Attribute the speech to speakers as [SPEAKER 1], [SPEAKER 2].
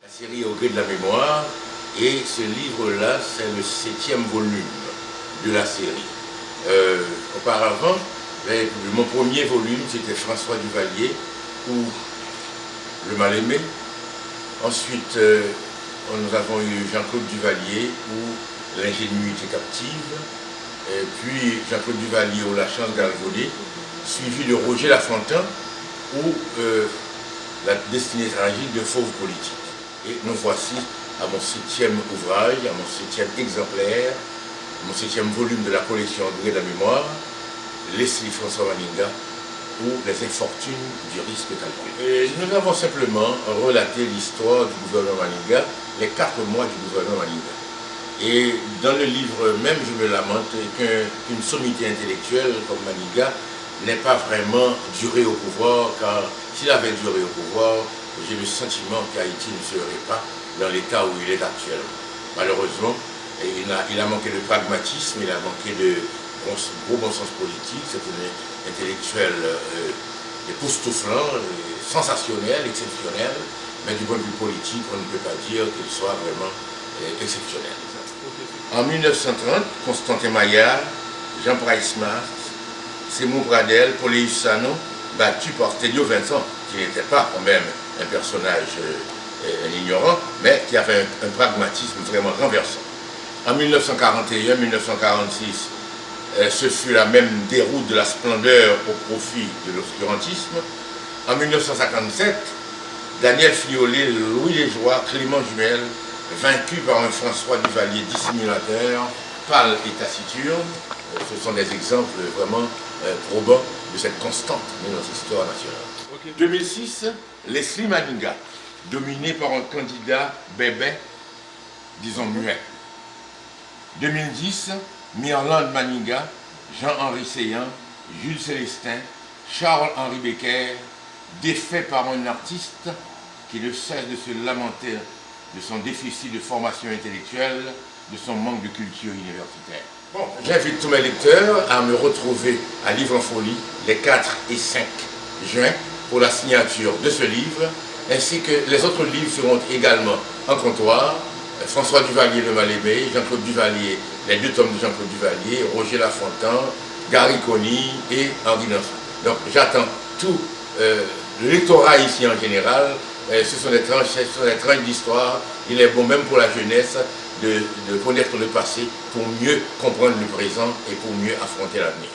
[SPEAKER 1] La série Au gré de la mémoire, et ce livre-là, c'est le 7e volume de la série. Auparavant, mon premier volume, c'était François Duvalier, ou Le Mal-aimé. Ensuite, nous avons eu Jean-Claude Duvalier, ou L'ingénuité captive. Et puis Jean-Claude Duvalier, ou La chance galvaudée, suivi de Roger Lafontaine, ou La destinée tragique de Fauve politique. Et nous voici à mon 7e ouvrage, à mon 7e exemplaire, mon 7e volume de la collection Au gré de la mémoire, Leslie François Maninga, ou Les infortunes du risque calculé. Et nous avons simplement relaté l'histoire du gouvernement Maninga, les 4 mois du gouvernement Maninga. Et dans le livre même, je me lamente qu'une sommité intellectuelle comme Maninga n'ait pas vraiment duré au pouvoir, car s'il avait duré au pouvoir, j'ai le sentiment qu'Haïti ne serait pas dans l'état où il est actuellement. Malheureusement, il a manqué de pragmatisme, il a manqué de gros bon sens politique, c'est un intellectuel époustouflant, sensationnel, exceptionnel, mais du point de vue politique, on ne peut pas dire qu'il soit vraiment exceptionnel. En 1930, Constantin Maillard, Jean Price-Mars, Sémou Pradel, Poléus Sano, battu par Stédio Vincent, qui n'était pas quand même un personnage ignorant, mais qui avait un pragmatisme vraiment renversant. En 1941-1946, ce fut la même déroute de la splendeur au profit de l'obscurantisme. En 1957, Daniel Fiolet, Louis Léjoie, Clément Jumel, vaincu par un François Duvalier dissimulateur, pâle et taciturne. Ce sont des exemples vraiment probants de cette constante de notre histoire nationale. 2006, Leslie Maninga, dominé par un candidat bébé, disons muet. 2010, Mirland Maninga, Jean-Henri Seyan, Jules Célestin, Charles-Henri Becker, défait par un artiste qui ne cesse de se lamenter de son déficit de formation intellectuelle, de son manque de culture universitaire. Bon, j'invite tous mes lecteurs à me retrouver à Livre en Folie les 4 et 5 juin pour la signature de ce livre, ainsi que les autres livres seront également en comptoir. François Duvalier, Le Mal-aimé, Jean-Claude Duvalier, les 2 tomes de Jean-Claude Duvalier, Roger Lafontaine, Gary Conny et Henri Nanfin. Donc j'attends tout le lectorat ici en général. Ce sont des tranches d'histoire. Il est bon même pour la jeunesse de connaître le passé pour mieux comprendre le présent et pour mieux affronter l'avenir.